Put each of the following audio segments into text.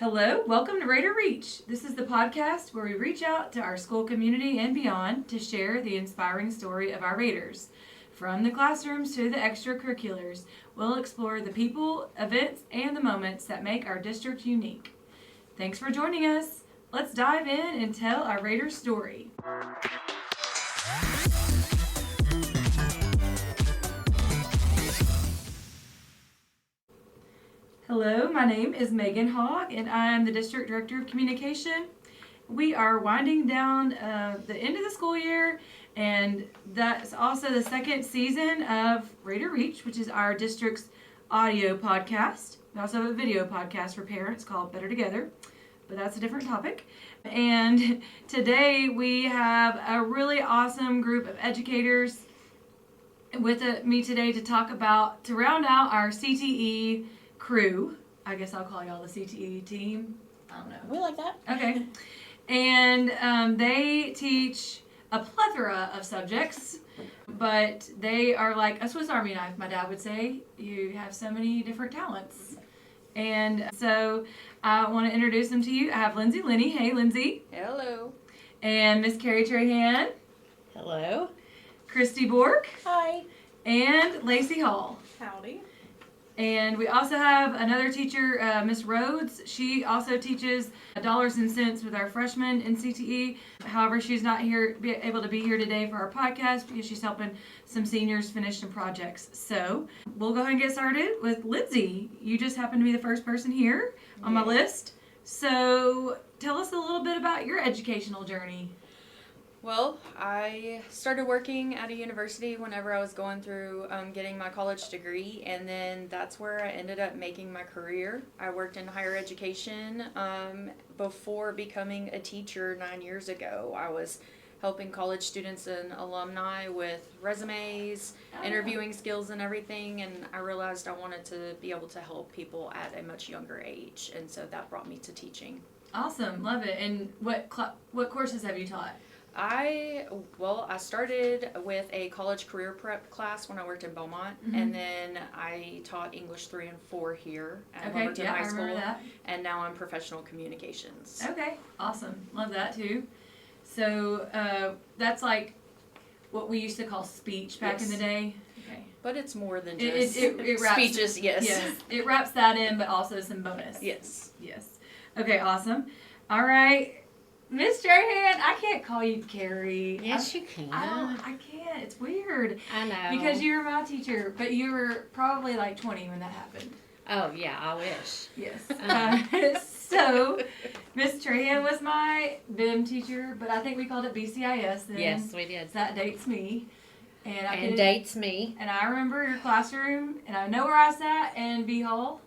Hello, welcome to Raider Reach. This is the podcast where we reach out to our school community and beyond to share the inspiring story of our Raiders. From the classrooms to the extracurriculars, we'll explore the people, events, and the moments that make our district unique. Thanks for joining us. Let's dive in and tell our Raiders story. Hello, my name is Meagan Hogg, and I am the District Director of Communication. We are winding down the end of the school year, and that's also the second season of Raider Reach, which is our district's audio podcast. We also have a video podcast for parents called Better Together, but that's a different topic. And today we have a really awesome group of educators with me today to round out our CTE crew. I guess I'll call y'all the CTE team. I don't know. We like that. Okay. And they teach a plethora of subjects, but they are like a Swiss Army knife, my dad would say. You have so many different talents. And so I want to introduce them to you. I have Lindsey Linney. Hey, Lindsey. Hello. And Miss Carrie Trahan. Hello. Kristi Bourque. Hi. And Lacy Hall. Howdy. And we also have another teacher, Miss Rhodes. She also teaches dollars and cents with our freshmen in CTE. However, she's not able to be here today for our podcast because she's helping some seniors finish some projects. So we'll go ahead and get started with Lindsey. You just happen to be the first person here on my list. So tell us a little bit about your educational journey. Well, I started working at a university whenever I was going through getting my college degree, and then that's where I ended up making my career. I worked in higher education before becoming a teacher 9 years ago. I was helping college students and alumni with resumes, interviewing skills and everything, and I realized I wanted to be able to help people at a much younger age, and so that brought me to teaching. Awesome, love it. And what courses have you taught? I started with a college career prep class when I worked in Beaumont, and then I taught English 3 and 4 here at Lumberton High School. I remember that. And now I'm professional communications. Okay, awesome. Love that too. So that's like what we used to call speech back in the day. Okay. But it's more than just it wraps, speeches, yes. Yes, it wraps that in, but also some bonus. Yes. Yes. Okay, awesome. All right. Miss Trahan, I can't call you Carrie. Yes, you can. I can't. It's weird. I know. Because you were my teacher, but you were probably like 20 when that happened. Oh, yeah, I wish. Yes. So, Miss Trahan was my BIM teacher, but I think we called it BCIS then. Yes, we did. So that dates me. And dates me. And I remember your classroom, and I know where I sat in B Hall.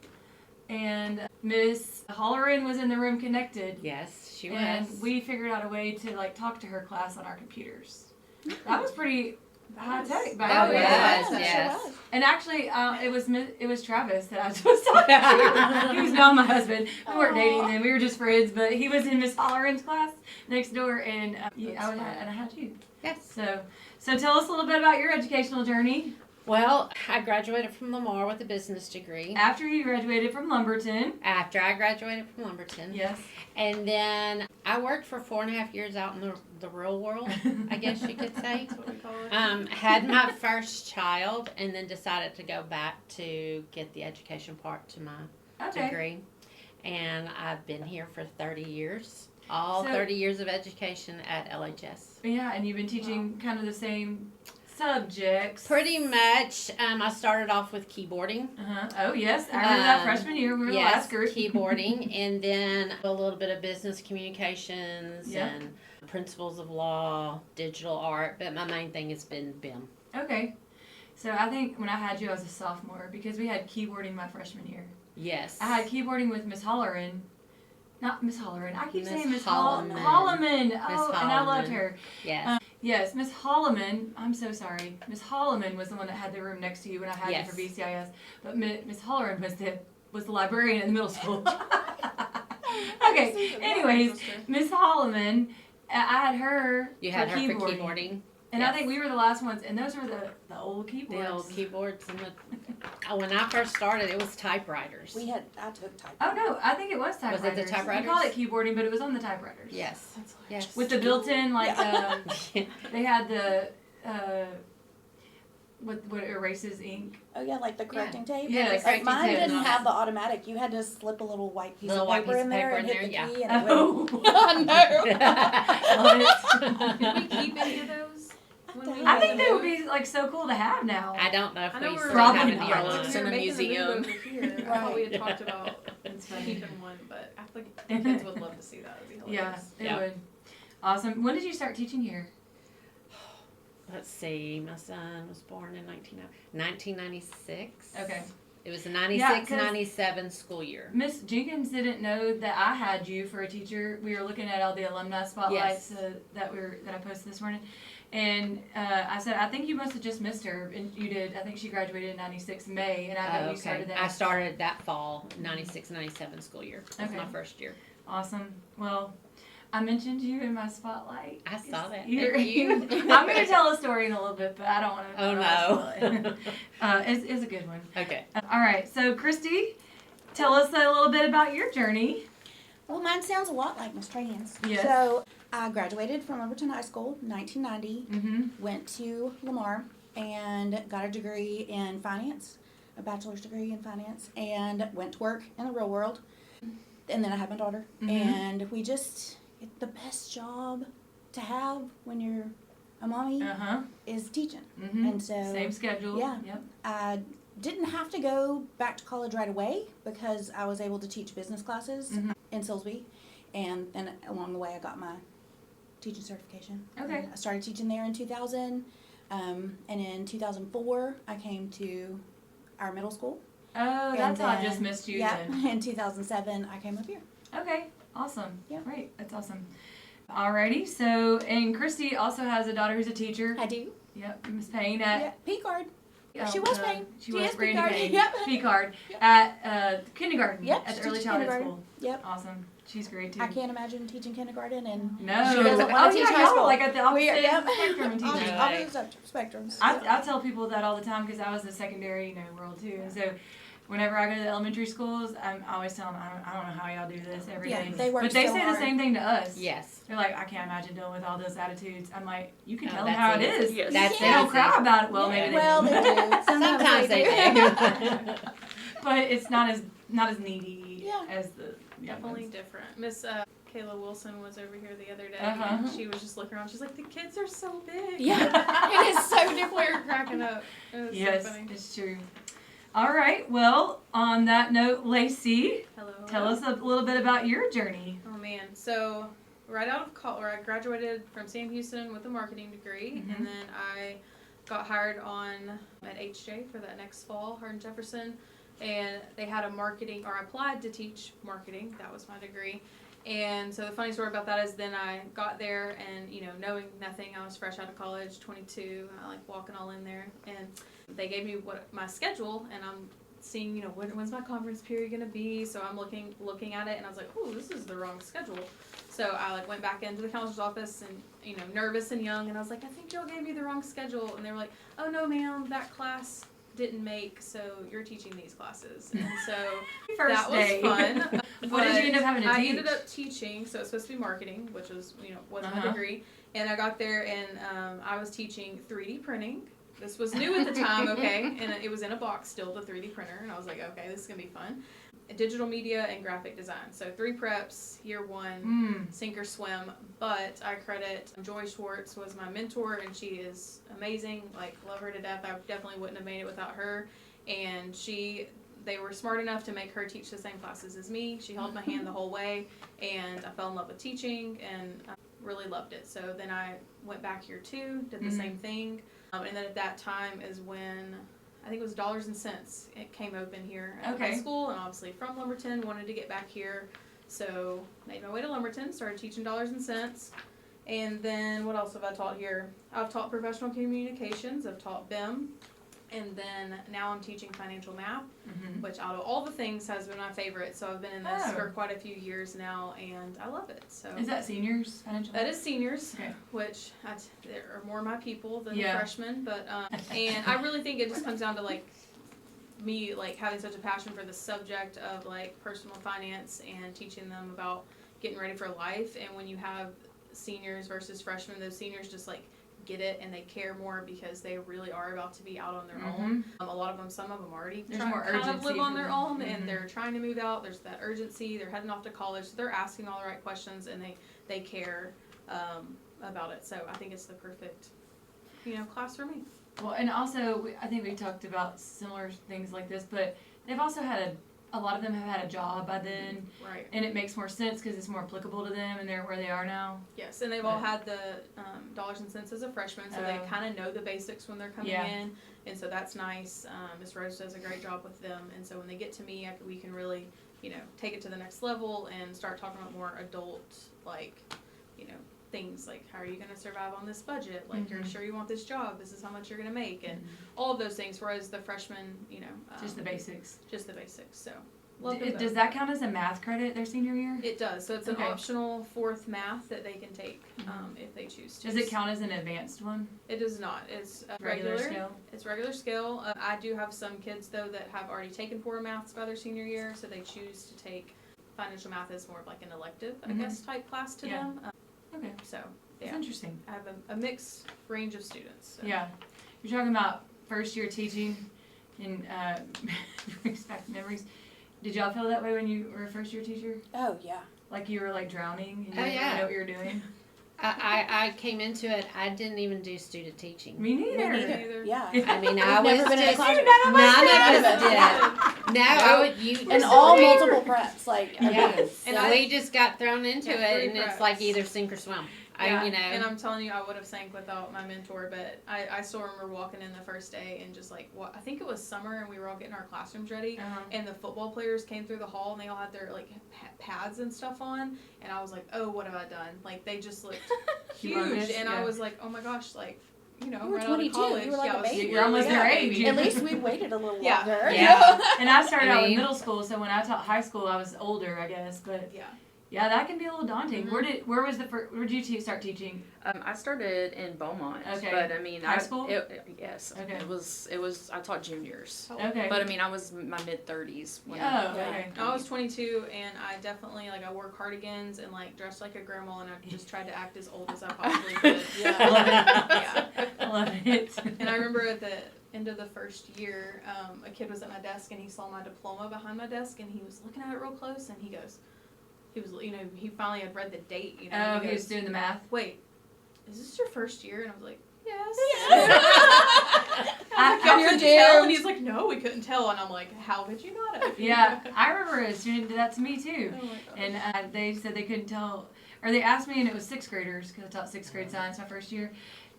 And Miss Holleran was in the room connected. Yes, she was. And we figured out a way to talk to her class on our computers. That was pretty high tech back then. Yes. And actually, it was Travis that I was talking to. He was now my husband. We weren't dating then; we were just friends. But he was in Miss Holleran's class next door, and I had you. Yes. So tell us a little bit about your educational journey. Well, I graduated from Lamar with a business degree. After you graduated from Lumberton. After I graduated from Lumberton. Yes. And then I worked for 4.5 years out in the real world, I guess you could say. That's what we call it. Had my first child and then decided to go back to get the education part to my degree. And I've been here for 30 years. 30 years of education at LHS. Yeah, and you've been teaching kind of the same subjects. Pretty much. I started off with keyboarding. Oh, yes. I remember that freshman year. We were the last group. Keyboarding. And then a little bit of business communications and principles of law, digital art. But my main thing has been BIM. Okay. So I think when I had you, I was a sophomore because we had keyboarding my freshman year. Yes. I had keyboarding with Miss Holleran. Not Miss Holleran. I keep saying Miss Holloman. Holloman. Oh, and I loved her. Yes. Yes, Miss Holloman. I'm so sorry. Miss Holloman was the one that had the room next to you when I had you for BCIS. But Miss Holleran was the librarian in the middle school. Okay. Anyways, Miss Holloman, I had her. You had her for keyboarding. And I think we were the last ones, and those were the old keyboards. The old keyboards. And when I first started, it was typewriters. I took typewriters. Oh no, I think it was typewriters. Was it the typewriters? We called it keyboarding, but it was on the typewriters. Yes. Yes. With the built-in, like, they had the, what erases ink. Oh yeah, like the correcting tape. Yeah, the correcting Mine tape. didn't have the automatic. You had to slip a little white piece of paper in there and hit the key, and it Oh. went. Did we keep any of those? I think they would be like so cool to have now. I don't know if I know we we're still have Probably any not. online. It's in a museum. I thought we had talked about keeping one, but I think the kids would love to see that. It'd be hilarious. Yeah, it would. Awesome. When did you start teaching here? Let's see. My son was born in 1996. Okay. It was the Yeah, 'cause 96-97 school year. Miss Jenkins didn't know that I had you for a teacher. We were looking at all the alumni spotlights that I posted this morning, and I said I think you must have just missed her, and you did. I think she graduated in '96 May, and I know you started that. I started that fall, 96-97 school year. That was my first year. Awesome. Well, I mentioned you in my spotlight. I saw that. You're, Thank you. I'm going to tell a story in a little bit, but I don't want to. Oh no. It's a good one. Okay. All right. So, Kristi, tell us a little bit about your journey. Well, mine sounds a lot like Miss Trahan's. Yes. So I graduated from Lumberton High School, 1990. Mm-hmm. Went to Lamar and got a degree in finance, a bachelor's degree in finance, and went to work in the real world. And then I had my daughter, and we just. The best job to have when you're a mommy is teaching. Mm-hmm. And so Same schedule. Yeah. Yep. I didn't have to go back to college right away because I was able to teach business classes in Silsbee, and then along the way I got my teaching certification. Okay. I started teaching there in 2000, and in 2004 I came to our middle school. Oh, that's how I just missed you then. In 2007 I came up here. Okay. Awesome. Yeah. Great. That's awesome. Alrighty. So, and Kristi also has a daughter who's a teacher. I do. Yep. Miss Payne at. P-card. Oh, She was Payne. She She was is Randy P-card. Payne. Yep. P-card Yep. at kindergarten. Yep. At she the early teaches childhood kindergarten. school. Yep. Awesome. She's great too. I can't imagine teaching kindergarten and No. she doesn't Oh want to yeah, teach high y'all school. are like at the opposite Yep. spectrum in teaching. No. Opposite spectrums. I tell people that all the time because I was in the secondary world too, and so whenever I go to the elementary schools, I always tell them I don't know how y'all do this every day. They work but they so say hard. the same thing to us. Yes. They're like, I can't imagine dealing with all those attitudes. I'm like, you can Oh, tell them how it that's is. Yes. That's They don't easy. cry about it. Well, maybe they Well, do. they do. Sometimes they do. But it's not as needy Yeah. as the young Definitely ones. different. Miss Kayla Wilson was over here the other day, Uh-huh. and she was just looking around. She's like, the kids are so big. Yeah. It is so different. We were cracking up. It was Yes, so funny. it's true. All right. Well, on that note, Lacy, Hello. tell us a little bit about your journey. Oh man, so right out of college, I graduated from Sam Houston with a marketing degree, and then I got hired on at HJ for that next fall, Hardin Jefferson, and they had a marketing, or I applied to teach marketing. That was my degree. And so the funny story about that is then I got there and, knowing nothing, I was fresh out of college, 22, I like walking all in there, and they gave me my schedule, and I'm seeing, when's my conference period gonna be, so I'm looking at it, and I was like, oh, this is the wrong schedule. So I went back into the counselor's office and, nervous and young, and I was like, I think y'all gave me the wrong schedule, and they were like, oh no ma'am, that class didn't make, so you're teaching these classes. And so First that day. was fun. What did you end up having to I teach? ended up teaching, so it's supposed to be marketing, which was, wasn't my Uh-huh. degree. And I got there and I was teaching 3D printing. This was new at the time, okay? And it was in a box still, the 3D printer. And I was like, okay, this is going to be fun. Digital media and graphic design. So 3 preps, year 1, sink or swim. But I credit Joy Schwartz was my mentor, and she is amazing. Like, love her to death. I definitely wouldn't have made it without her. And they were smart enough to make her teach the same classes as me. She held my hand the whole way, and I fell in love with teaching and I really loved it. So then I went back year 2, did the same thing. And then at that time is when I think it was Dollars and Cents. It came open here at high school, and obviously from Lumberton, wanted to get back here. So made my way to Lumberton, started teaching Dollars and Cents. And then what else have I taught here? I've taught professional communications, I've taught BIM, And then now I'm teaching financial math, Mm-hmm. which out of all the things has been my favorite. So I've been in this Oh. for quite a few years now, and I love it. So Is that seniors financial? that is seniors, Okay. which there are more my people than Yeah. freshmen. But and I really think it just comes down to like me like having such a passion for the subject of like personal finance and teaching them about getting ready for life. And when you have seniors versus freshmen, those seniors just like get it and they care more because they really are about to be out on their own. A lot of them, some of them already There's try, more kind of urgency live on for their them. own, Mhm. and they're trying to move out. There's that urgency. They're heading off to college, so they're asking all the right questions and they care about it. So I think it's the perfect, class for me. Well, and also, I think we talked about similar things like this, but they've also had a lot of them have had a job by then, Right. and it makes more sense because it's more applicable to them, and they're where they are now. Yes, and they've all had the dollars and cents as a freshman, so they Oh. kind of know the basics when they're coming Yeah. in, and so that's nice. Miss Rose does a great job with them, and so when they get to me, we can really, take it to the next level and start talking about more adult, like, things like how are you going to survive on this budget? Like, you're sure you want this job? This is how much you're going to make, and all of those things. Whereas the freshmen, Just the basics. just the basics. So love them Does both. that count as a math credit their senior year? It does. So it's an Okay. optional fourth math that they can take if they choose to. Does it count as an advanced one? It does not. It's Regular scale? It's regular scale. I do have some kids though that have already taken 4 maths by their senior year, so they choose to take financial math as more of like an elective, I guess, type class to Yeah. them. Okay. So That's yeah, interesting. I have a mixed range of students. So. Yeah. You're talking about first year teaching and brings back memories. Did y'all feel that way when you were a first year teacher? Oh, yeah. Like you were like drowning and you Oh, didn't yeah. really know what you were doing? I came into it, I didn't even do student teaching. Me neither. Me neither. Neither. Yeah. I mean, We've I was never been in a just, classroom. none of us None did. No, I would, you. And all multiple preps, like, Yeah. And And we just got thrown into Yeah, it, 3 and it's preps. like either sink or swim. Yeah, I, and I'm telling you, I would have sank without my mentor, but I still remember walking in the first day and just like, I think it was summer and we were all getting our classrooms ready, and the football players came through the hall and they all had their like pads and stuff on, and I was like, oh, what have I done? Like, they just looked huge, Humongous, and yeah. I was like, oh my gosh, like, You were right out of 22, college. you were like yeah, a I was baby. You're almost yeah, their baby. age. At least we waited a little Yeah. longer. Yeah. And I started I out in mean- middle school, so when I taught high school, I was older, I guess. But yeah, that can be a little daunting. Mhm. Where was the first? Where did you start teaching? I started in Beaumont, Okay. but I mean, High school? Yes. Okay. It was. I taught juniors, Okay. but I mean, I was in my mid-30s when Oh, okay. I was 22, and I definitely I wore cardigans and dressed like a grandma, and I just tried to act as old as I possibly could. I love it. Yeah. I love it. And I remember at the end of the first year, a kid was at my desk and he saw my diploma behind my desk and he was looking at it real close and he he finally had read the date, Oh, and he was doing the math. wait, is this your first year? And I was like, yes. I- Y'all you're couldn't tell? doomed. And he's like, no, we couldn't tell. And I'm like, how could you not have? Yeah, I remember a student did that to me too. Oh my gosh. And they said they couldn't tell, or they asked me, and it was 6th graders, because I taught 6th grade science my first year.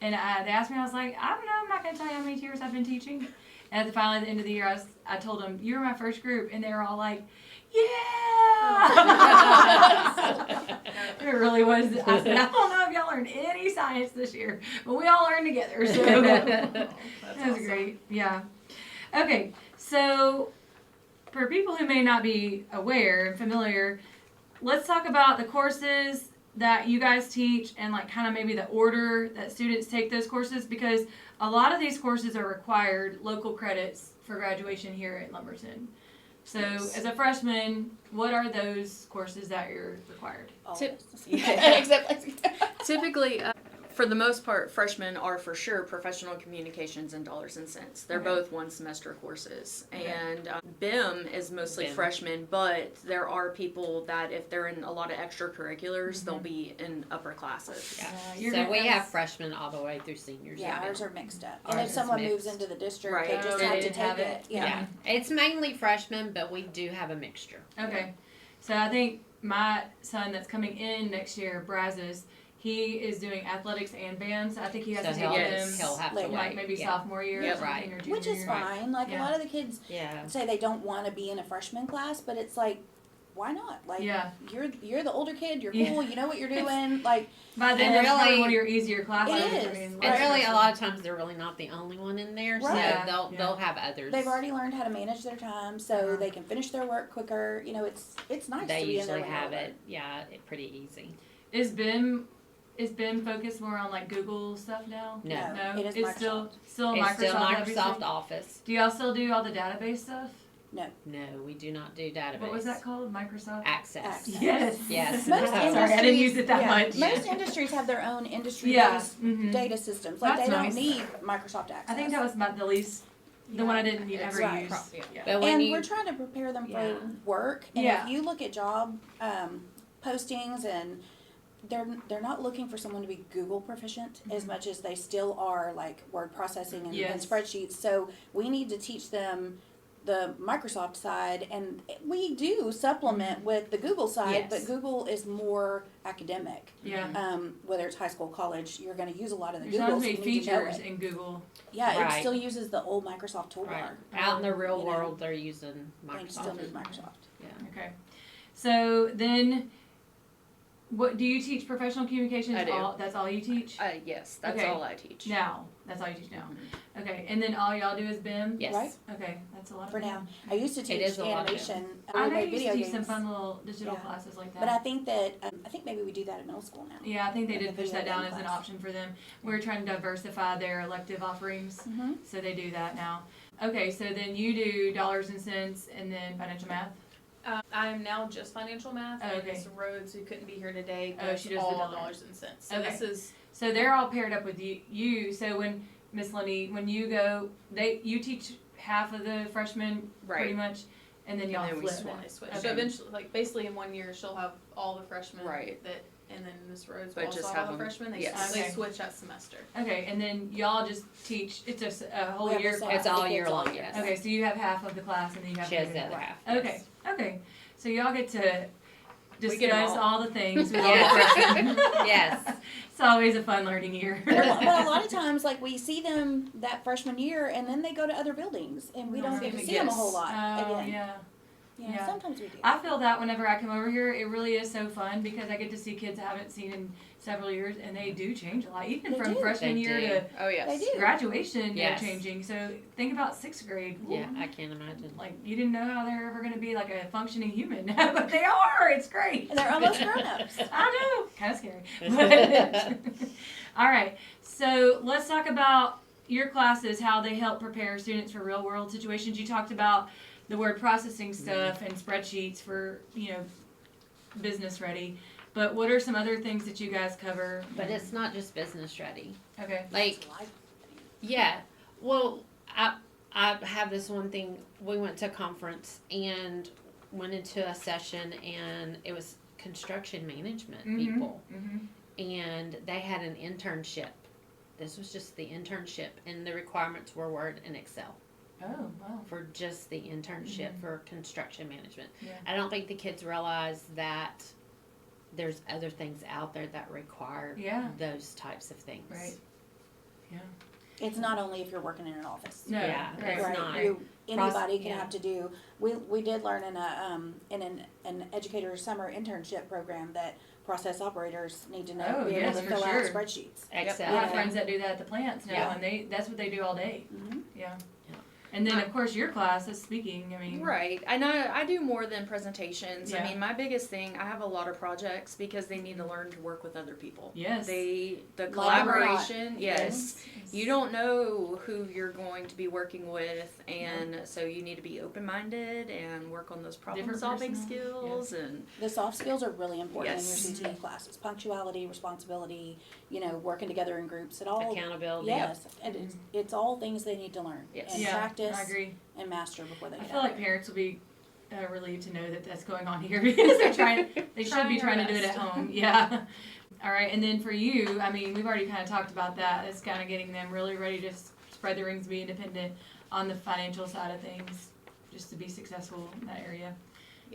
And they asked me, I was like, I don't know, I'm not going to tell you how many years I've been teaching. And finally, at the end of the year, I told them, you were my first group. And they were all like, yeah! It really was. I said, I don't know if y'all learned any science this year, but we all learned together. So That's that was awesome. great. Yeah. Okay, so for people who may not be aware and familiar, let's talk about the courses that you guys teach and kind of maybe the order that students take those courses, because a lot of these courses are required local credits for graduation here at Lumberton. So as a freshman, what are those courses that you're required? All Tip- of us. Yeah. Except Typically, for the most part, freshmen are for sure professional communications and dollars and cents. They're Okay. both 1 semester courses. Okay. And BIM is mostly BIM. freshmen, but there are people that if they're in a lot of extracurriculars, they'll be in upper classes. Yeah. You're So gonna we have- have freshmen all the way through seniors. Yeah, now. ours are mixed up. Ours And if is someone mixed. moves into the district, Right. they just Oh, have they to didn't take have it. it? Yeah. It's mainly freshmen, but we do have a mixture. Okay. So I think my son that's coming in next year, Brazos, he is doing athletics and bands. I think he has So to he'll, take Yes. them he'll have to Later. like wait. maybe Yeah. sophomore year Yeah, or something right. or junior Which is year. fine. Like Yeah. a lot of the kids Yeah. say they don't want to be in a freshman class, but it's like why not? Like, Yeah. you're the older kid. You're Yeah. cool. You know what you're doing. Like, By then, And that's probably really- one of your easier classes. It is. I mean, And really, a lot of times they're really not the only one in there, Right. so they'll have others. they've already learned how to manage their time, so they can finish their work quicker. You know, it's nice They to be in there usually when have they're it pretty easy. Is BIM focused more on like Google stuff now? No. No, It is it's Microsoft. still It's Microsoft. still Microsoft obviously? Office. Do y'all still do all the database stuff? No, we do not do database. What was that called? Microsoft. Access. Access. Yes. Yes. Most Sorry, I didn't use it that yeah, much. Most industries have their own industry Yeah. Mhm. data systems. Like, That's they nice. don't need Microsoft Access. I think that was about the least, the one I didn't ever Right. use. Yeah. But when And you we're trying to prepare them for Yeah. work. And Yeah. if you look at job postings, and they're not looking for someone to be Google proficient as much as they still are like word processing and Yes. spreadsheets. So we need to teach them the Microsoft side, and we do supplement with the Google side, Yes. but Google is more academic. Yeah. Whether it's high school, college, you're going to use a lot of the There's not Google, as so many you need to know features it. in Google. Yeah, Right. it still uses the old Microsoft toolbar. right out in the real You know. world, they're using And still Microsoft. use Microsoft. Okay. So then, what do you teach? Professional communications? I do. That's all you teach? Yes, that's Okay. all I teach. Now. That's all you teach now. Okay. And then all y'all do is BIM? Yes. Right. Okay. That's a lot of For fun. now, I used to teach is a lot of animation. I we know made you used video to teach some games. fun little digital Yeah. classes like that. But I think that I think maybe we do that at middle school now. Yeah, I think they Like did a push that video down game as an class. option for them. We're trying to diversify their elective offerings, Mm-hmm. so they do that now. Okay, so then you do dollars and cents and then financial math? I am now just financial math. Oh, And okay. Miss Rhodes, who couldn't be here today, Oh, does she does the all dollars. dollars and cents. So Okay. this is So they're all paired up with you. So when, Miss Linney, when you go, you teach half of the freshmen pretty Right. much, and then y'all And then we flip. switch. Okay. So eventually, like basically in 1 year, she'll have all the freshmen. Right. And then Miss Rhodes But will also just have have all the them- freshmen. They, yes. they Okay. switch that semester. Okay, and then y'all just teach, it's a whole We have year the same class? It's all kids year long, year. yes. Okay, so you have half of the class and then you have She has the the other other half. half. Okay, okay. So y'all get to We get 'em discuss all the things with Yes. all the freshmen. Yes. It's always a fun learning year. But a lot of times, like, we see them that freshman year, and then they go to other buildings, and we don't get to see them a whole lot Oh, again. yeah. Yeah. Sometimes we do. I feel that whenever I come over here, it really is so fun because I get to see kids I haven't seen in several years, and they do change a lot, even They from do. freshman They year do. to Oh yes. They do. graduation. Yes. They're changing. So think about sixth grade. Yeah, I can't imagine. Like you didn't know how they're ever going to be like a functioning human, but they are. It's great. And they're almost grown-ups. I know, kind of scary. But all right, so let's talk about your classes, how they help prepare students for real world situations. You talked about the word processing stuff and spreadsheets for, business ready. But what are some other things that you guys cover? But it's not just business ready. Okay. Like, yeah. Well, I have this one thing. We went to a conference and went into a session, and it was construction management people, and they had an internship. This was just the internship, and the requirements were Word and Excel Oh, wow. for just the internship for construction management. Yeah. I don't think the kids realize that there's other things out there that require Yeah. those types of things. Right. Yeah. It's not only if you're working in an office. No. Yeah, Right. it's Right. not. Anybody can yeah. have to do. We did learn in an educator summer internship program that process operators need to know, Oh, be yes, able to for fill sure. out spreadsheets. Excel. I have Yeah. friends that do that at the plants now, Yeah. and that's what they do all day. Mm-hmm. Yeah. And then, of course, your class is speaking. I mean, Right. I know I do more than presentations. Yeah. I mean, my biggest thing, I have a lot of projects because they need to learn to work with other people. Yes. The Like collaboration, a yes. You don't know who you're going to be working with, and so you need to be open-minded and work on those problem-solving personal, skills. And The soft skills are really important Yes. in your CTE classes. Punctuality, responsibility, working together in groups. It all Accountability. yes, and it's all things they need to learn Yes. and Yeah, practice I agree. and master before they I get feel out like there. parents will be relieved to know that that's going on here because they should be trying to do it at best. home. Yeah. All right, and then for you, I mean, we've already kind of talked about that. It's kind of getting them really ready to spread their wings, be independent on the financial side of things, just to be successful in that area.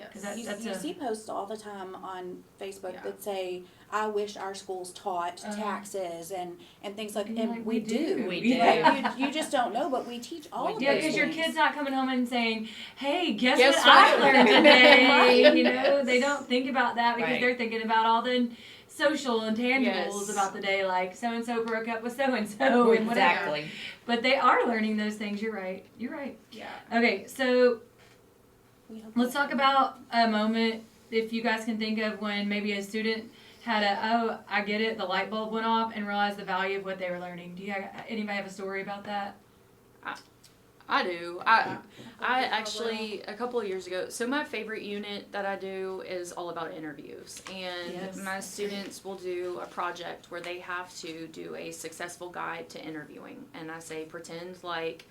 'Cause Yes. You see posts all the time on Facebook Yeah. that say, "I wish our schools taught taxes and things like." And Like, we do. We do. Right? You just don't know, but we teach all We of do. Yeah, those because your things. kid's not coming home and saying, "Hey, guess Guess what I what?" learned today?" Right. You know, they don't think about that because Right. they're thinking about all the social intangibles Yes. about the day, like so and so broke up with so and so and whatever. Exactly. But they are learning those things. You're right. You're right. Yeah. Okay, so We hope let's that- talk about a moment, if you guys can think of, when maybe a student had I get it, the light bulb went off and realized the value of what they were learning. Do anybody have a story about that? I do. I actually, a couple of years ago, so my favorite unit that I do is all about interviews. And Yes. my students will do a project where they have to do a successful guide to interviewing. And I say, pretend like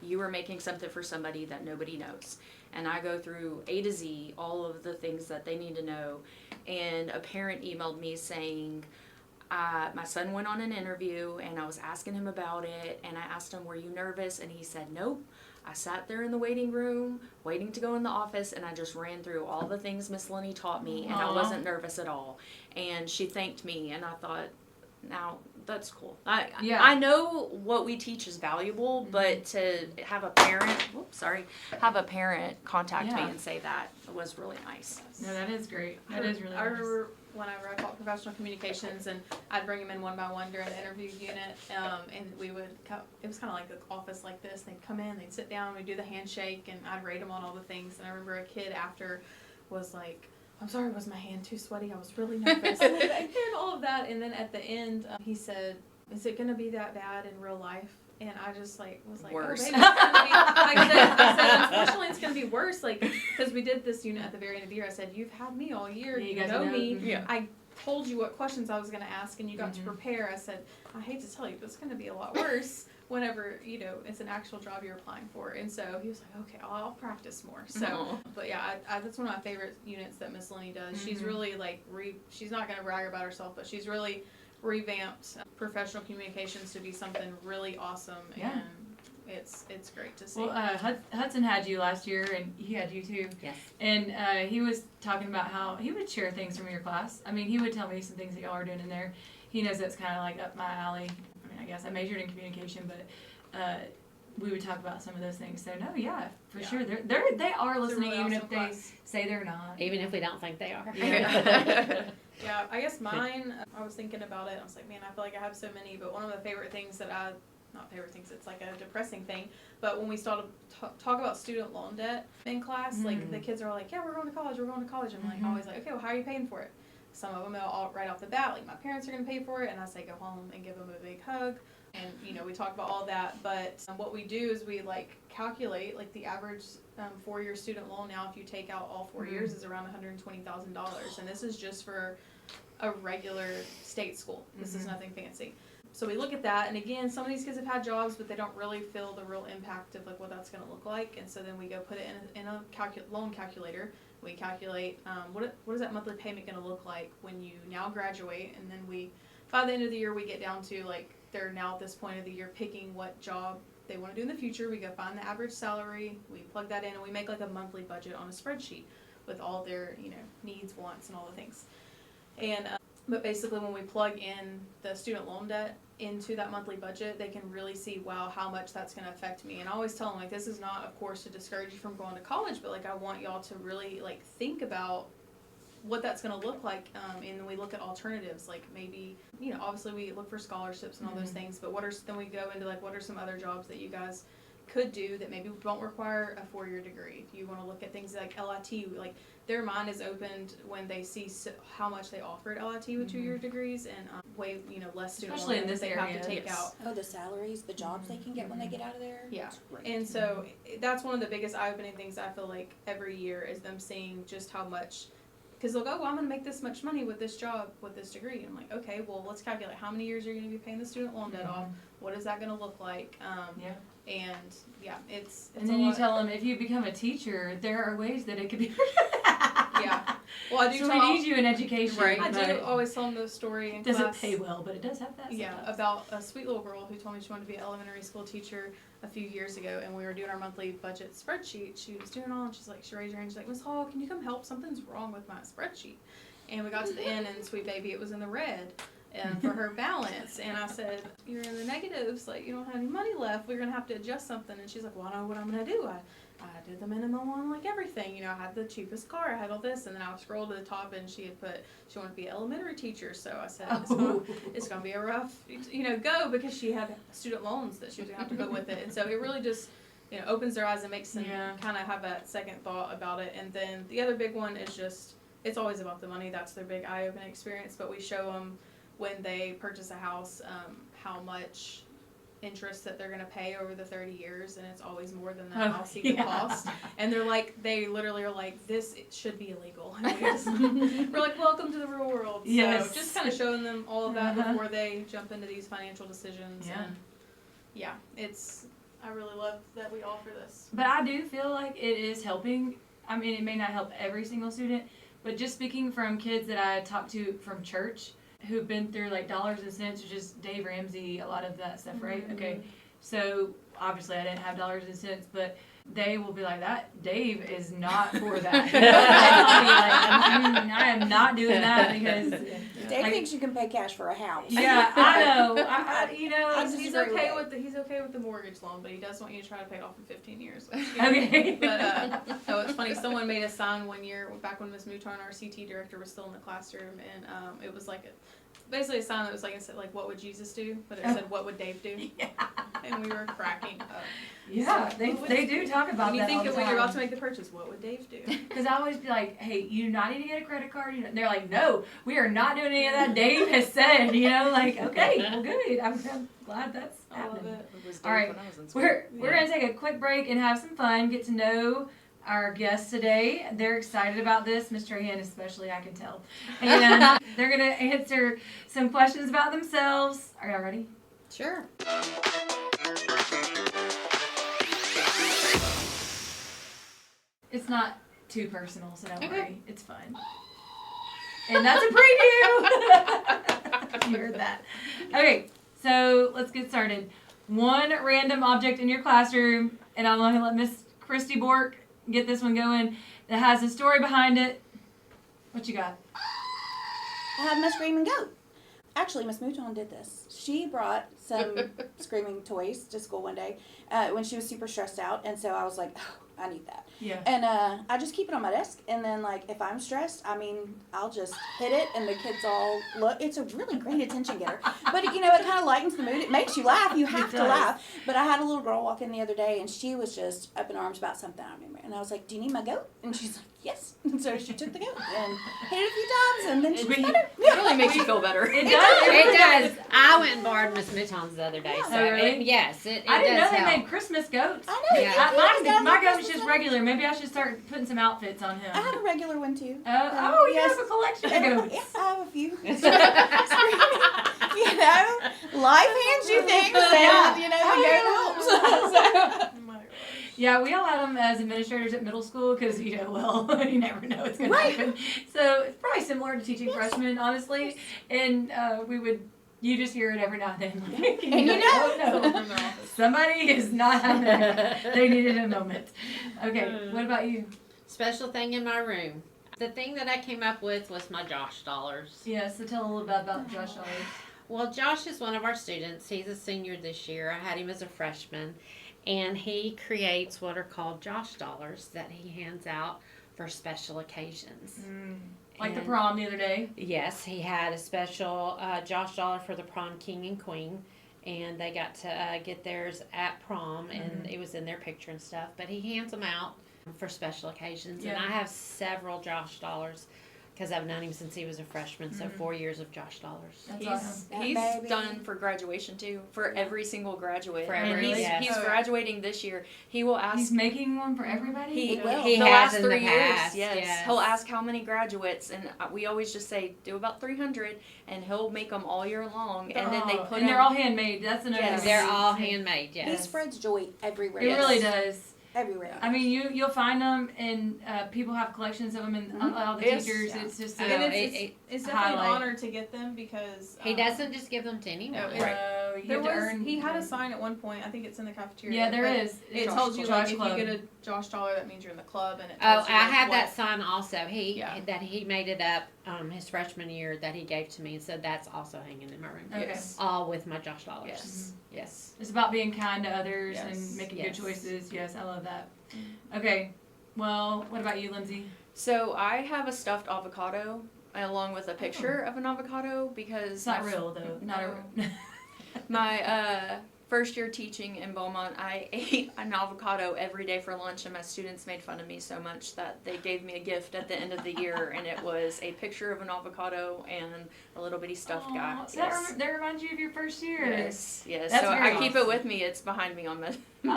you are making something for somebody that nobody knows. And I go through A to Z, all of the things that they need to know. And a parent emailed me saying, my son went on an interview and I was asking him about it, and I asked him, were you nervous? And he said, nope. I sat there in the waiting room waiting to go in the office, and I just ran through all the things Miss Linney taught me, and I Aw. wasn't nervous at all. And she thanked me, and I thought, now that's cool. Yeah. I know what we teach is valuable, but to have a parent contact Yeah. me and say that was really nice. No, that is great. That is really I nice. remember whenever I taught professional communications, and I'd bring them in one by one during the interview unit, and we would it was kind of like an office like this. They'd come in, they'd sit down, we'd do the handshake, and I'd rate them on all the things. And I remember a kid after was like, I'm sorry, was my hand too sweaty? I was really nervous. And all of that. And then at the end, he said, is it going to be that bad in real life? And I just was like, Worse. oh, baby, it's gonna be, I said, unfortunately, it's going to be worse. Because we did this unit at the very end of the year. I said, you've had me all year. Yeah, you You guys know know. me. Yeah. I told you what questions I was going to ask, and you got to Mhm. prepare. I said, I hate to tell you, but it's going to be a lot worse whenever, it's an actual job you're applying for. And so he was like, okay, I'll practice more. So, Aw. but yeah, that's one of my favorite units that Miss Linney does. She's Mhm. really she's not going to brag about herself, but she's really revamped professional communications to be something really awesome. Yeah. And it's great to see. Well, Hudson had you last year, and he had you too. Yes. And he was talking about how he would share things from your class. I mean, he would tell me some things that y'all are doing in there. He knows that's kind of like up my alley. I mean, I guess I majored in communication, but we would talk about some of those things. So no, yeah, for Yeah. sure, they are It's a listening, really even awesome if they class. say they're not. Even if we don't think they are. Yeah, I guess mine, I was thinking about it, I was like, man, I feel like I have so many, but one of the favorite things that not favorite things, it's like a depressing thing, but when we started talk about student loan debt in class, like the kids are like, yeah, we're going to college, I'm like, always like, okay, well, how are you paying for it? Some of them all right off the bat, like, my parents are going to pay for it, and I say go home and give them a big hug, and, we talk about all that, but what we do is we, calculate, the average 4-year student loan now, if you take out all 4 years, is around $120,000, and this is just for a regular state school. This is nothing fancy. So we look at that, and again, some of these kids have had jobs, but they don't really feel the real impact of what that's going to look like. And so then we go put it in a loan calculator. We calculate what is that monthly payment going to look like when you now graduate, and then by the end of the year we get down to they're now at this point of the year picking what job they want to do in the future. We go find the average salary, we plug that in, and we make a monthly budget on a spreadsheet with all their needs, wants, and all the things. And but basically when we plug in the student loan debt into that monthly budget, they can really see, wow, how much that's going to affect me. And I always tell them, this is not, of course, to discourage you from going to college, but I want y'all to really think about what that's going to look like. And then we look at alternatives, maybe, obviously we look for scholarships and all those things, but then we go into what are some other jobs that you guys could do that maybe don't require a 4-year degree. If you want to look at things like LIT, their mind is opened when they see how much they offer at LIT with 2-year degrees, and way less student Especially loan in this they area, have to take yes. out. Oh, the salaries, the jobs they can get when they get out of there. Yeah. It's great. And so that's one of the biggest eye-opening things I feel like every year is them seeing just how much, because they'll go, well, I'm going to make this much money with this job, with this degree. And I'm like, okay, well, let's calculate how many years you're going to be paying the student loan debt off. What is that going to look like? Yeah. And yeah, it's And a then you lot. tell them, if you become a teacher, there are ways that it could be. Yeah. Well, I do So tell we need you in education. Right. I but do always tell them the story in it doesn't class. pay well, but it does have that. Yeah, sometimes. about a sweet little girl who told me she wanted to be an elementary school teacher a few years ago, and we were doing our monthly budget spreadsheet. She was doing all, and she raised her hand. She's like, Miss Hall, can you come help? Something's wrong with my spreadsheet. And we got to the end, and sweet baby, it was in the red. For her balance, and I said, you're in the negatives, like you don't have any money left, we're gonna have to adjust something. And she's like, well, I know what I'm gonna do. I did the minimum on like everything, you know, I had the cheapest car, I had all this, and then I scrolled to the top and she had put she wanted to be an elementary teacher. So I said, it's gonna be a rough, you know, go, because she had student loans that she was gonna have to put with it. And so it really just, you know, opens their eyes and makes them kind of have that second thought about it. And then the other big one is just, it's always about the money. That's their big eye-opening experience. But we show them when they purchase a house, how much interest that they're going to pay over the 30 years, and it's always more than the house even cost. And they're like, they literally are like, this should be illegal. And we're like, welcome to the real world. Yes. So just kind of showing them all of that before they jump into these financial decisions. Yeah. And yeah, I really love that we offer this. But I do feel like it is helping. I mean, it may not help every single student, but just speaking from kids that I talk to from church, who've been through like dollars and cents, which is Dave Ramsey, a lot of that stuff, right? Mm-hmm. Okay. So obviously I didn't have dollars and cents, but they will be like, that Dave is not for that. I'll be like, I am not doing that because Dave thinks you can pay cash for a house. yeah, I know. I you know, I He's disagree okay with with the mortgage loan, but he does want you to try to pay it off in 15 years. okay. But no, it's funny. Someone made a sign one year back when Miss Mouton, our CTE director, was still in the classroom, and it was like basically a sign that was like, it said like, what would Jesus do? But it said, what would Dave do? Yeah. And we were cracking up. Yeah, So, they do talk about when you that think all the of when you're time. about to make the purchase, what would Dave do? Because I always be like, hey, you do not need to get a credit card. They're like, no, we are not doing any of that. Dave has said, you know, like, okay, well, good. I'm glad that's I love happening. it. It was All right, when I was in school. We're gonna take a quick break and have some fun, get to know our guests today. They're excited about this, Miss Trahan especially, I can tell. And they're gonna answer some questions about themselves. Are y'all ready? Sure. It's not too personal, so don't Okay. worry. It's fun. And that's a preview. You heard that. Okay, so let's get started. One random object in your classroom, and I'm going to let Miss Kristi Bourque get this one going, that has a story behind it. What you got? I have my screaming goat. Actually, Miss Mouton did this. She brought some screaming toys to school one day when she was super stressed out, and so I was like, oh, I need that. Yeah. And I just keep it on my desk, and then like if I'm stressed, I mean, I'll just hit it, and the kids all look. It's a really great attention getter, but you know, it kind of lightens the mood. It makes you laugh. You have to laugh. But I had a little girl walk in the other day, and she was just up in arms about something I remember, and I was like, "Do you need my goat?" And she's like, "Yes." And so she took the goat and hit it a few times, and then she was better. It really makes you feel better. It does. It does. I went and borrowed Miss Mouton's the other day. Yeah. So Oh, really? yes, it I didn't know does they help. made Christmas goats. I know. Yeah. My goat's just regular. Maybe I should start putting some outfits on him. I have a regular one too. You Yes. have a collection of goats. Yeah, I have a few. You know, life hands you things, and you know the goat helps. So. Oh my gosh. Yeah, we all had them as administrators at middle school because, you know, well, you never know what's going to Right. happen. So it's probably similar to teaching freshmen, honestly. And you just hear it every now and then. Like, And you know. oh, Someone no, from their office. somebody is not having it. They needed a moment. Okay, what about you? Special thing in my room. The thing that I came up with was my Josh dollars. Yeah, so tell a little bit about Josh Dollars. Well, Josh is one of our students. He's a senior this year. I had him as a freshman. And he creates what are called Josh dollars that he hands out for special occasions. Like the And- prom the other day. Yes, he had a special Josh dollar for the prom king and queen. And they got to get theirs at prom, and it was in their picture and stuff. But he hands them out for special occasions. And Yeah. I have several Josh dollars because I've known him since he was a freshman. So 4 years of Josh dollars. That's awesome. He's baby. done for graduation too, for every single graduate. For And every- yes. he's graduating this year. He will ask. He's making one for everybody? He will. He the has last in 3 the years, past, yes. yes. He'll ask how many graduates, and we always just say do about 300, and he'll make them all year long, and then they put and they're them. all handmade. That's another Yes. thing. They're all handmade, He yes. spreads joy everywhere. It really does. everywhere. I mean, you'll find them, and people have collections of them, and all the Yes. teachers. Yeah. It's just And it- it's definitely an highlight. honor to get them because He doesn't just give them to anyone. No, you There have to was earn. he had a sign at one point. I think it's in the cafeteria. Yeah, there but is. It Josh tells you Club. like if Club. you get a Josh dollar, that means you're in the club, and it Oh, tells you, I like, have what- that sign also. Yeah. He made it up his freshman year that he gave to me, and so that's also hanging in my room. Okay. Yes. All with my Josh dollars. Yes. Yes. It's about being kind to others Yes. and making Yes. good choices. Yes, I love that. Okay, well, what about you, Lindsay? So I have a stuffed avocado along with a picture of an avocado because It's not real though. Not a. my first year teaching in Beaumont, I ate an avocado every day for lunch, and my students made fun of me so much that they gave me a gift at the end of the year, and it was a picture of an avocado and a little bitty stuffed guy. Aw, so that reminds you of your first year. Yes, yes. That's so very I keep awesome. it with me. It's behind me on my, I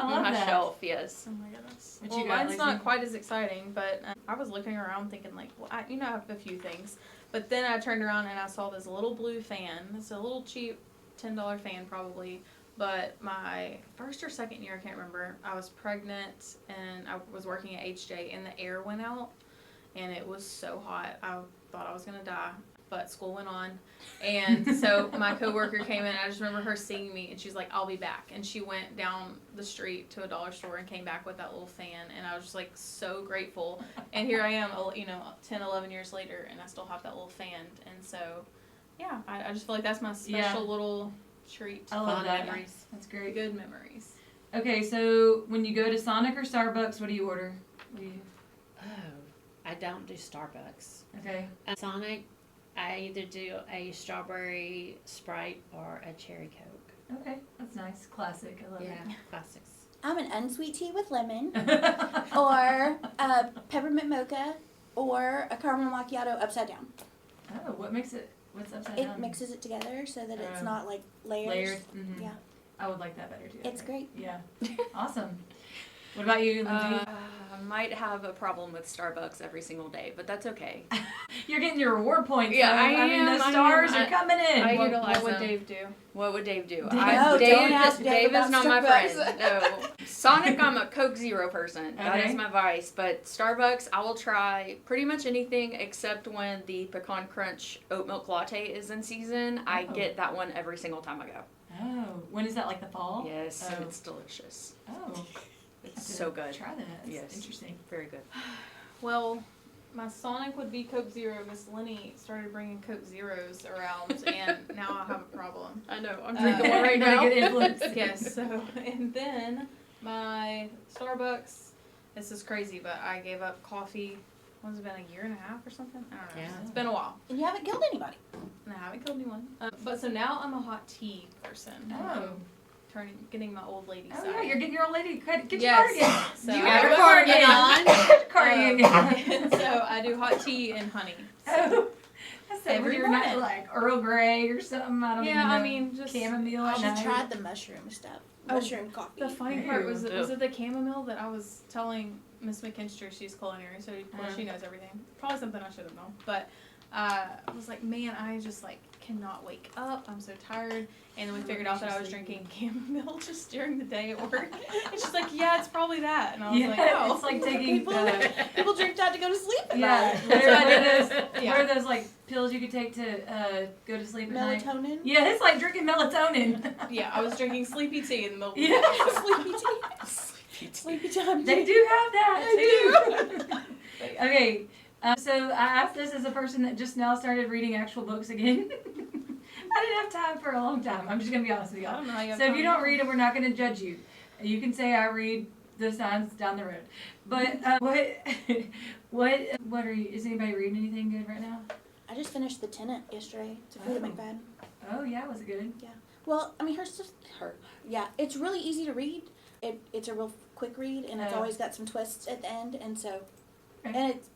love my that. shelf. Yes. Oh my goodness. What Well, you got, mine's Lacey? not quite as exciting, but I was looking around thinking like, well, I have a few things, but then I turned around and I saw this little blue fan. It's a little cheap, $10 fan probably. But my first or second year, I can't remember, I was pregnant and I was working at HJ and the air went out and it was so hot. I thought I was going to die, but school went on. And so my coworker came in. I just remember her seeing me and she's like, I'll be back. And she went down the street to a dollar store and came back with that little fan. And I was just like so grateful. And here I am, 10, 11 years later, and I still have that little fan. And so, yeah, I just feel like that's my special little treat. I love Fond that. memories. That's great. Good memories. Okay, so when you go to Sonic or Starbucks, what do you order? What do you? Oh, I don't do Starbucks. Okay. At Sonic, I either do a strawberry Sprite or a cherry Coke. Okay, that's nice. Classic. I love Yeah, classics. I'm an unsweet tea with lemon, it. or a peppermint mocha, or a caramel macchiato upside down. Oh, what makes it? What's upside It down? mixes it together so that it's Oh. not like layers. Layers. Mm-hmm. Yeah. I would like that better too. It's great. Yeah. Awesome. What about you, Lindsay? I might have a problem with Starbucks every single day, but that's okay. You're getting your reward points. Yeah, though. I mean, am, the I stars am. are coming in. I What utilize would them. Dave do? What would Dave do? No, don't ask Dave Dave about is not my friend. Starbucks. No. Sonic, I'm a Coke Zero person. That Okay. is my vice. But Starbucks, I will try pretty much anything except when the Pecan Crunch Oat Milk Latte is in season. I Oh. get that one every single time I go. Oh, when is that? Like the fall? Yes, Oh. and it's delicious. Oh, It's so good. Try that. That's Yes. interesting. Very good. Well, my Sonic would be Coke Zero. Miss Linney started bringing Coke Zeros around, and now I have a problem. I know. I'm drinking drinking one right Not a now. good influence. Yes. So, and then my Starbucks. This is crazy, but I gave up coffee. What's it been, a year and a half or something? I don't know. Yeah. It's been a while, And you haven't killed anybody. and I haven't killed anyone. But so now I'm a hot tea person. Oh. Getting my old lady Oh side. yeah, you're getting your old lady. Get your Yes. cardigan. So You I got your put cardigan on. Get your cardigan. and so I do hot tea and honey. Oh, that's Every you're not morning. like Earl Grey or something. I don't even Yeah, know. I mean, just chamomile. I at should night. tried the mushroom stuff. Oh, Mushroom coffee. the funny part was Ew. it the chamomile that I was telling Miss McKinstry, she's culinary, so she knows everything. Probably something I should have known, but I was like, man, I just like cannot wake up. I'm so tired. And then we figured out that I was drinking chamomile just during the day at work. And she's like, yeah, it's probably that. And I was Yeah, like, oh, it's like taking. People drink that to go to sleep at Yeah, night. what are those? Yeah. What are those like pills you could take to go to sleep at night? Melatonin. Yeah, it's like drinking melatonin. yeah, I was drinking sleepy tea in the middle of the Yeah. day. Sleepy tea. Sleepy time. They do have that too. Okay, so I asked this as a person that just now started reading actual books again. I didn't have time for a long time. I'm just gonna be honest with I y'all. don't know how you have So if time you to don't know. read it, we're not gonna judge you. You can say I read the signs down the road. But what are you? Is anybody reading anything good right now? I just finished The Tenant yesterday. It's a Frida Oh. McFadden. Oh yeah, was it good? Well, I mean, yeah, it's really easy to read. It's a real quick read, and it's Oh. always got some twists at the end, and so, Okay. and it's,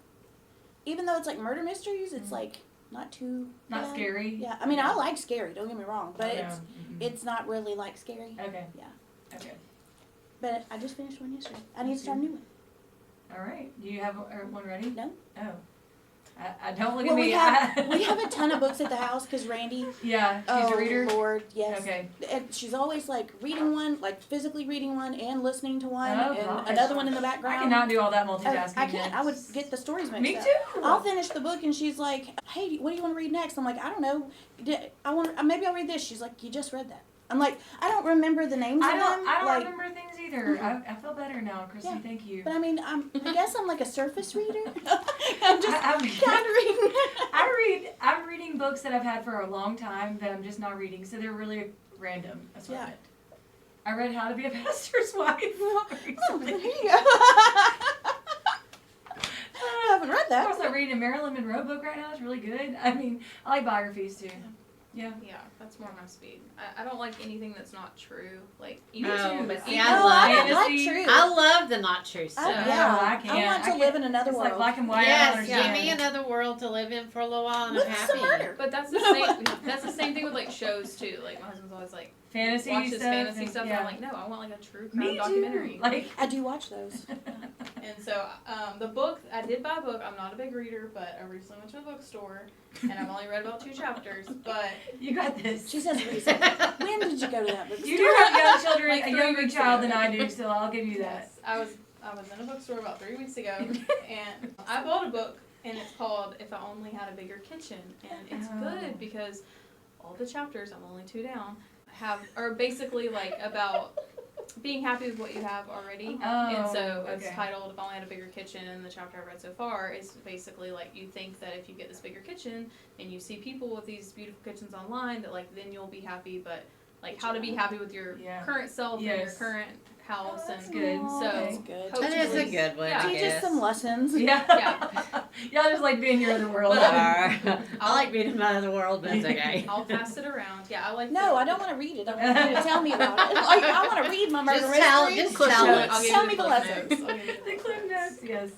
even though it's like murder mysteries, it's like not too Not bad. scary. Yeah, I mean, I like scary. Don't get me wrong, but Yeah. it's not really like scary. Okay. Yeah. Okay. But I just finished one yesterday. I need to start a new one. All right. Do you have one ready? No. Oh. I don't look Well, at me. we have a ton of books at the house because Randy. Yeah, she's a reader. Lord, yes. Okay. And she's always like reading one, like physically reading one and listening to one, Oh, and gosh. another one in the I background. cannot do all that multitasking. I can't. I would get the stories mixed Me up. too. I'll finish the book and she's like, "Hey, what do you want to read next?" I'm like, "I don't know. Maybe I'll read this." She's like, "You just read that." I'm like, "I don't remember the names of them." I don't like, remember things either. I feel better now, Kristi. Yeah. Thank you. But I mean, I guess I'm like a surface reader. I'm just I'm kind of reading. I'm reading books that I've had for a long time that I'm just not reading, so they're really random. That's what I meant. I read How to Be a Pastor's Wife recently. There you go. I haven't read I'm that. also reading a Marilyn Monroe book right now. It's really good. I mean, I like biographies too. Yeah. Yeah, that's more my speed. I don't like anything that's not true. Like, Me even too. but See, even I No, love I it. don't like fantasy. truth. I love the not true stuff. Yeah, I I can't. want to I live can't. in another It's world. like black and white. I Yes, don't give understand. me another world to live in for a little while and I'm With some happy. murder. But that's the same. That's the same thing with like shows too. Like my husband's always like Fantasy watches stuff. fantasy and- stuff. And Yeah. I'm like, no, I want like a true crime Me documentary. too. Like, I do watch those. And so the book, I did buy a book. I'm not a big reader, but I recently went to a bookstore, and I've only read about 2 chapters. But you got this. She says reason. When did you go to that bookstore? You do have young children, Like a 3 younger weeks child ago. than I do, so I'll give you that. yes, I was in a bookstore about 3 weeks ago, and I bought a book, and it's called If I Only Had a Bigger Kitchen, and it's Oh. good because all the chapters, I'm only 2 down, are basically like about being happy with what you have already. Oh, And so it's okay. titled If I Only Had a Bigger Kitchen, and the chapter I've read so far is basically like you think that if you get this bigger kitchen and you see people with these beautiful kitchens online that like then you'll be happy, but like how to be happy with your Yeah. current self and your Yes. current house Oh, that's and good. Aw, so that's good. Coach That is a Julie's- good one, Yeah. I Teach guess. us some lessons. Yeah. Y'all just like being your other world. But, I like reading about the world, but it's okay. I'll pass it around. Yeah, I like No, the- I don't want to read it. I want you to tell me about it. Like, I want to read my murder Just tell- mystery. just Cliff tell notes. us. I'll give Tell you me the Cliff lessons. notes. I'll give you The Cliff Cliff notes. Notes, yes.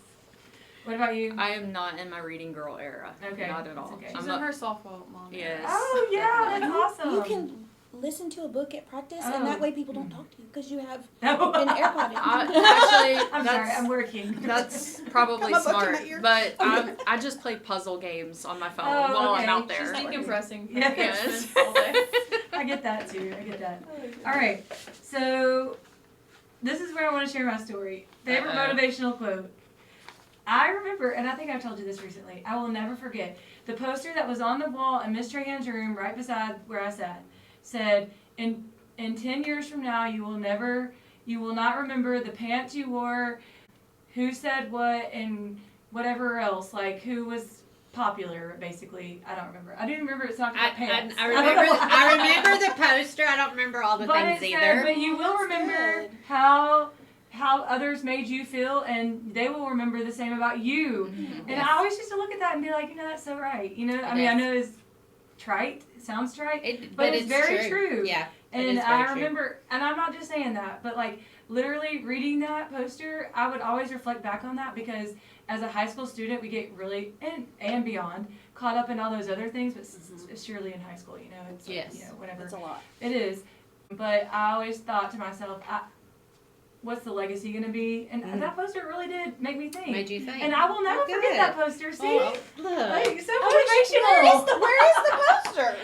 What about you? I am not in my reading girl era. Okay, Not at that's all. okay. She's I'm in not, her softball mom. Yes. Oh, yeah, that's awesome. You can listen to a book at practice, Oh. and that way people don't talk to you because you have No. an AirPod in. actually, I'm sorry, that's- I'm working. That's probably Come on, book in smart, my ear. but I just play puzzle games on my phone Oh, while okay. I'm out She's there. decompressing. from Yes. punishments all day. I get that too. I get that. All right. So this is where I want to share my story. Favorite Uh-oh. motivational quote. I remember, and I think I've told you this recently. I will never forget the poster that was on the wall in Miss Trahan's room, right beside where I sat, said, "In 10 years from now, you will not remember the pants you wore, who said what, and whatever else, like who was." Popular, basically. I don't remember. I do remember it's not about pants. I don't know why. I remember the poster. I don't remember all the But things it either. said, but you will remember good. how others made you feel, and they will remember the same about you. And Yes. I always used to look at that and be like, that's so right. I mean, is. I know it's trite. It sounds trite. But it's very true. Yeah. it And is very I true. remember, and I'm not just saying that, but like literally reading that poster, I would always reflect back on that because as a high school student, we get really, and beyond, caught up in all those other things, but surely in high school, it's like, Yes. whatever. It's a lot. It is. But I always thought to myself, what's the legacy going to be? And that poster really did make me think. Made you think. And I will never Oh, forget good. that poster. See? Oh, look. Like, so Where motivational. is the poster?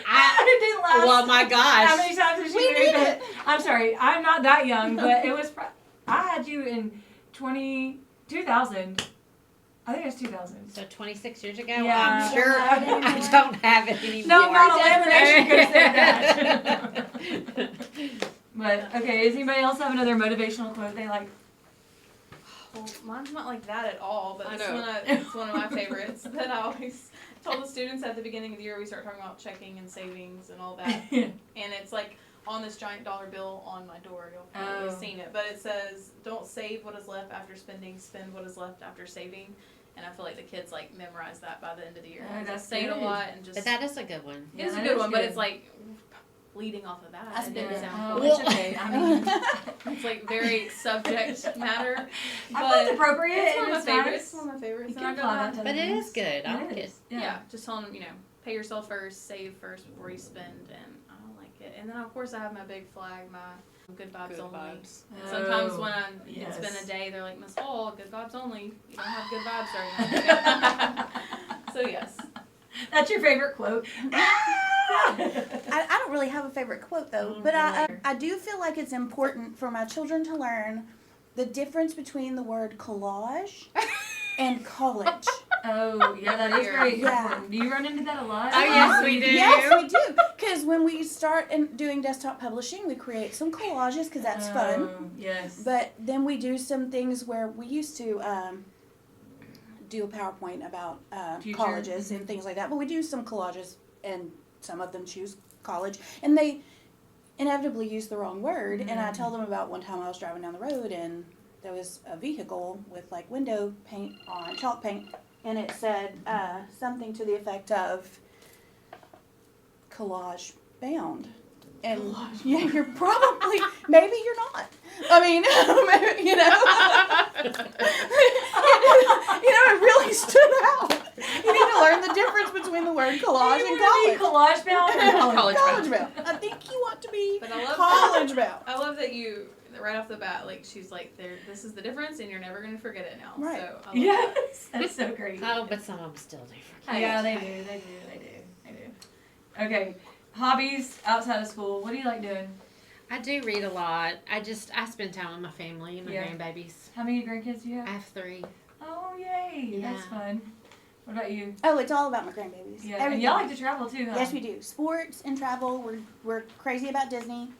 It didn't last. Well, my gosh. How many times did she We marry need that? it. I'm sorry, I'm not that young, but it was. I had you in 2000. I think it was 2000. So 26 years ago, Yeah. I'm sure I don't have it I don't have it anymore. No, not elimination could have said that. But okay, does anybody else have another motivational quote they like? Well, mine's not like that at all, but I it's know. it's one of my favorites that I always told the students at the beginning of the year. We start talking about checking and savings and all that, and it's like on this giant dollar bill on my door. You'll probably have Oh. seen it, but it says, "Don't save what is left after spending. Spend what is left after saving." And I feel like the kids like memorize that by the end of the year. Oh, I that's say it a good. lot and just. But that is a good one. Yeah, it's a that good is one, but good. it's like leading off of that. I It spend didn't it. sound Oh, cool. it's okay. I mean, It's like very subject matter. I feel it's appropriate. It's one and of my it's favorites. nice. It's one of my favorites. You and I can go apply back- that to But other it things. is good. I like it. Yeah, just telling them, pay yourself first, save first before you spend, and I don't like it. And then of course I have my big flag, my good vibes Good only. vibes. And sometimes Oh, when it's been yes. a day, they're like, Miss Hall, good vibes only. You don't have good vibes right now. So yes. That's your favorite quote. I don't really have a favorite quote though, but I do feel like it's important for my children to learn the difference between the word collage and college. Oh, yeah, that is very Yeah. important. Do you run into that a lot? Oh, yes, we do. Yes, we do. Because when we start doing desktop publishing, we create some collages because that's fun. Yes. But then we do some things where we used to do a PowerPoint about Future. colleges and things like that. But we do some collages, and some of them choose college, and they inevitably use the wrong word. And I tell them about one time I was driving down the road, and there was a vehicle with like window paint on, chalk paint, and it said something to the effect of collage bound. And yeah, you're probably, maybe you're not. I mean, maybe, you know, it really stood out. You need to learn the difference between the word collage and college. Collage bound or College bound. I think you want to be But I love college bound. I love that you right off the bat, like she's like, this is the difference, and you're never gonna forget it now. Right. So I love Yes, that's so great. Oh, but some of them still do forget. Yeah, they do. Okay, hobbies outside of school. What do you like doing? I do read a lot. I spend time with my family and my Yeah. grandbabies. How many grandkids do you I have? have 3. Oh, yay! Yeah. That's fun. What about you? Oh, it's all about my grandbabies. Yeah, and Everything. y'all like to travel too, huh? Yes, we do. Sports and travel. We're crazy about Disney.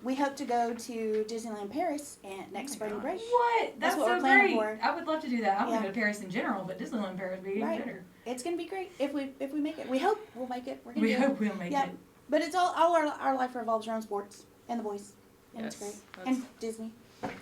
We hope to go to Disneyland Paris next spring break. What? That's what so we're planning great. for. I would love to do that. I want Yeah. to go to Paris in general, but Disneyland Paris would be even Right. better. It's gonna be great if we make it. We hope we'll make it. We're gonna We do it. hope we'll make Yeah. it. But it's all our life revolves around sports and the boys, and it's Yes, great. And Disney.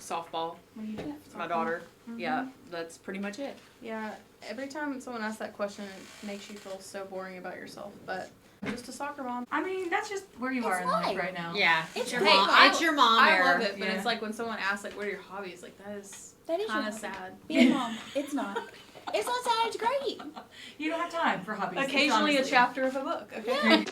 softball. What do you do? It's my daughter. Yeah, that's pretty much it. Yeah, every time someone asks that question, it makes you feel so boring about yourself. But just a soccer mom. I mean, that's just where you It's are in life life. right now. Yeah, It's your great. mom. I- It's your mom I era. love it, but Yeah. it's like when someone asks, like, what are your hobbies? Like, that is That is kind your of hobby. sad. Being a mom. It's not. It's not sad. It's great. You don't have time for hobbies. Occasionally a honestly. chapter of a book, okay?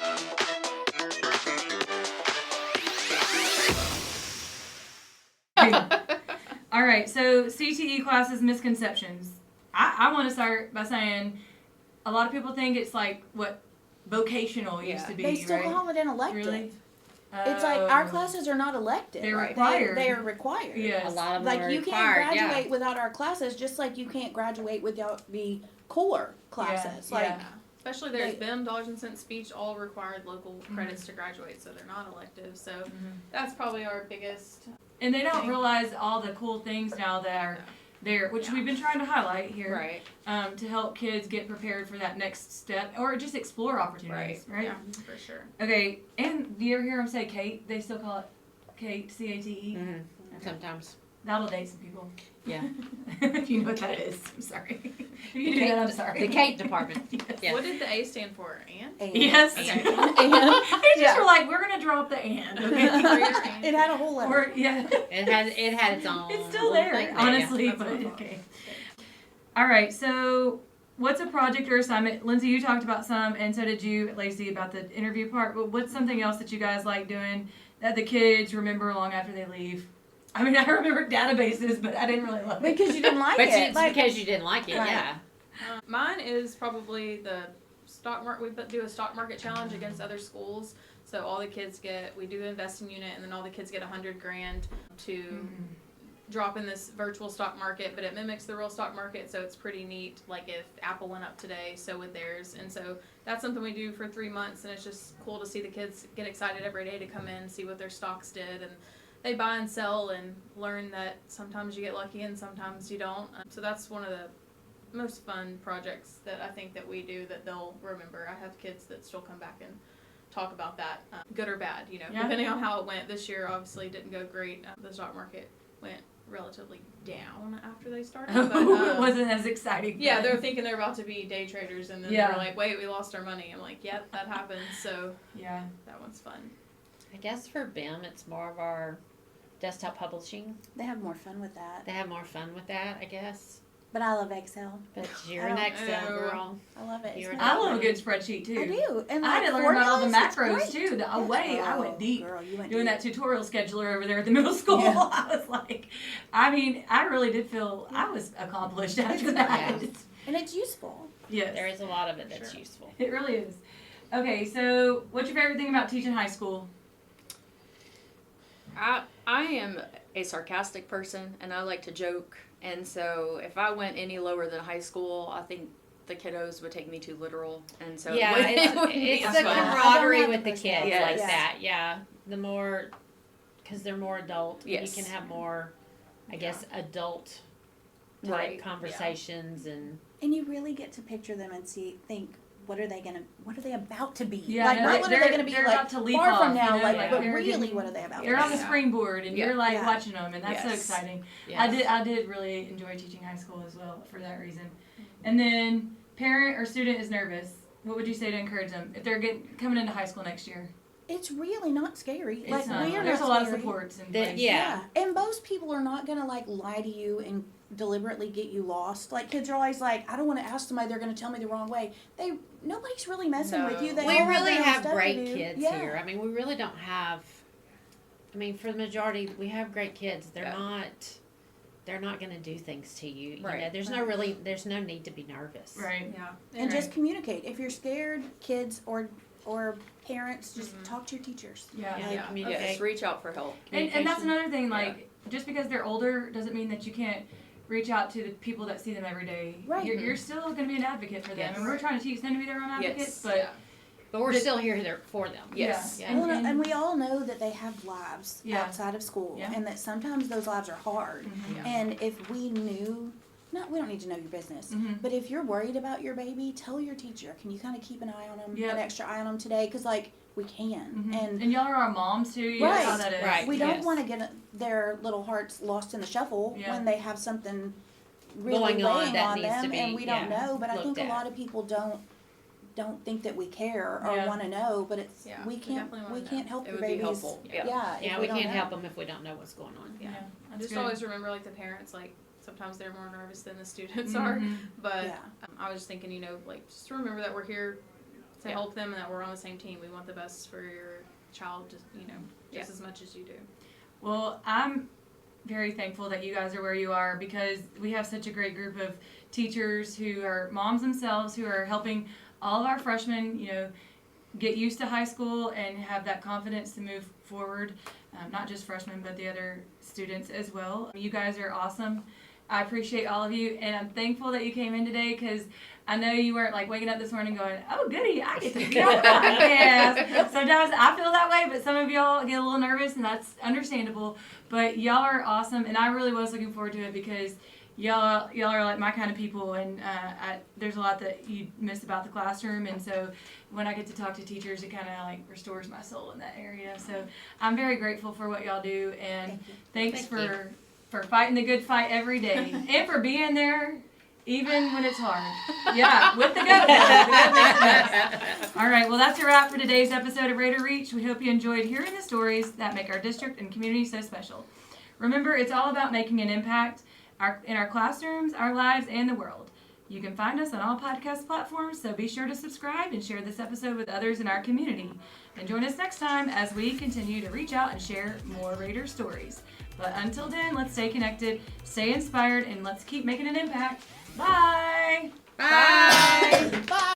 All right, so CTE classes misconceptions. I want to start by saying a lot of people think it's like what vocational used Yeah. to be, They still right? call it an elective. Really? It's like our Oh. classes are not elective. They're Right. required. They are required. Yes. A lot of them Like are you required. can't graduate without our classes, just like you can't graduate without the core classes. Yeah, Like yeah. Especially there's They- BIM, dollars and cents speech, all required local credits to graduate, so they're not elective. So that's probably our biggest. And they don't thing. realize all the cool things now that are there, which Yeah. we've been trying to highlight here, Right. to help kids get prepared for that next step or just explore opportunities, right? Yeah, for sure. Okay, and do you ever hear them say Kate? They still call it Kate, C-A-T-E? Mhm. Sometimes. That'll date some people. Yeah. If you know what that is, I'm sorry. If you do that, I'm sorry. The Kate department. Yes. Yeah. What did the A stand for? And? Yes. Okay. They just were like, we're gonna drop the and. Okay. it had a whole letter. Or, yeah. It had its own. It's still little there, thing honestly, That's but what I thought. okay. All right, so what's a project or assignment? Lindsay, you talked about some, and so did you, Lacy, about the interview part. But what's something else that you guys like doing that the kids remember long after they leave? I mean, I remember databases, but I didn't really love it. Because you didn't like But it. it's Like, because you didn't like it, Right. yeah. Mine is probably the stock market. We do a stock market challenge against other schools. So all the kids we do the investing unit, and then all the kids get $100,000 to drop in this virtual stock market, but it mimics the real stock market, so it's pretty neat. Like if Apple went up today, so would theirs. And so that's something we do for 3 months, and it's just cool to see the kids get excited every day to come in, see what their stocks did, and they buy and sell and learn that sometimes you get lucky and sometimes you don't. So that's one of the most fun projects that I think that we do that they'll remember. I have kids that still come back and talk about that, good or bad, Yeah. depending on how it went. This year obviously didn't go great. The stock market went relatively down after they started. But, it wasn't as exciting. yeah, then. they're thinking they're about to be day traders, and then Yeah. they're like, wait, we lost our money. I'm like, yep, that happens. So Yeah. that one's fun. I guess for BIM, it's more of our desktop publishing. they have more fun with that. They have more fun with that, I guess. But I love Excel. But you're I an don't Excel know. girl. I love it. It's You're my I love a favorite. good spreadsheet too. I do. And I had like to learn about all the formulas, macros it's great. too. I went deep. Girl, you went Doing deep. that tutorial scheduler over there at the middle school, Yeah. I was like, I mean, I really did feel I was accomplished after that. Yeah. And it's useful. Yes. There is a lot of it that's useful. It really is. Okay, so what's your favorite thing about teaching high school? I am a sarcastic person, and I like to joke. And so if I went any lower than high school, I think the kiddos would take me too literal. And so Yeah, it wouldn't be it's as the fun. camaraderie I don't with the have kids Yes. like that. Yeah, the more, because they're more adult. Yes. You can have more, I guess, adult type Right. conversations and. And you really get to picture them and think, what are they about to be? Yeah, like, no, not what are they they're- gonna be they're like about to leap far off, from now, you know, like, but they're really, getting- what are they about? They're on the Yeah. springboard, and Yeah. you're like Yeah. watching them, and that's so Yes. exciting. Yes. I did really enjoy teaching high school as well for that reason. And then, parent or student is nervous. What would you say to encourage them if they're coming into high school next year? It's really not scary. It's Like, not. we are There's not a lot of scary. supports in That- place. yeah. And most people are not gonna like lie to you and deliberately get you lost. Like, kids are always like, I don't want to ask somebody, they're gonna tell me the wrong way. Nobody's really messing with you. They We all really their own have stuff to great do. kids Yeah. here. I mean, we really don't have. I mean, for the majority, we have great kids. They're Yeah. not. They're not going to do things to you. You Right. know, there's no need to be nervous. Right. Yeah. And just communicate. If you're scared, kids or parents, just talk to your teachers. Yeah. Yeah, Yeah. communicate. Yes, reach out for help. And that's Communication. another thing, like, just because they're older doesn't mean that you can't reach out to the people that see them every day. Right. You're still going to be an advocate for them. Yes. And we're trying to teach them to be their own advocates, Yes. but Yeah. But we're The- still here there for them. Yes. Yeah. Yeah. Well, and we all know that they have lives Yeah. outside of school, Yeah. and that sometimes those lives are hard. Mhm. Yeah. And if we knew, we don't need to know your business, Mhm. but if you're worried about your baby, tell your teacher. Can you kind of keep an eye on them, Yep. an extra eye on them today? Because like we can, And y'all are our moms too. You know Right. how that is. Right. we don't Yes. want to get their little hearts lost in the shuffle Yeah. when they have something really Going on weighing that on needs to them, be, and we don't yeah, know. But I think looked a at. lot of people don't think that we care or Yeah. want to know. But it's Yeah, we we can't definitely wanna we know. can't help It the would be babies. helpful. Yeah. if Yeah, we don't can't know. help them if we don't know what's going on. Yeah. That's Just good. always remember, like, the parents, like, sometimes they're more nervous than the students are. Mhm. But Yeah. I was just thinking, you know, like, just remember that we're here to Yeah. help them and that we're on the same team. We want the best for your child, just, you know, just as much as you do. Well, I'm very thankful that you guys are where you are because we have such a great group of teachers who are moms themselves who are helping all of our freshmen, you know, get used to high school and have that confidence to move forward. Not just freshmen, but the other students as well. You guys are awesome. I appreciate all of you, and I'm thankful that you came in today because I know you weren't like waking up this morning going, "Oh, goody, I get to be on the podcast." Sometimes I feel that way, but some of y'all get a little nervous, and that's understandable. But y'all are awesome, and I really was looking forward to it because y'all are like my kind of people, and there's a lot that you miss about the classroom, and so when I get to talk to teachers, it kind of like restores my soul in that area. So I'm very grateful for what y'all do, and thanks Thank for fighting the good fight every day and for being there even when it's hard. Yeah, with the good. All right, well, that's a wrap for today's episode of Raider Reach. We hope you enjoyed hearing the stories that make our district and community so special. Remember, it's all about making an impact in our classrooms, our lives, and the world. You can find us on all podcast platforms, so be sure to subscribe and share this episode with others in our community. And join us next time as we continue to reach out and share more Raider stories. But until then, let's stay connected, stay inspired, and let's keep making an impact. Bye! Bye. Bye.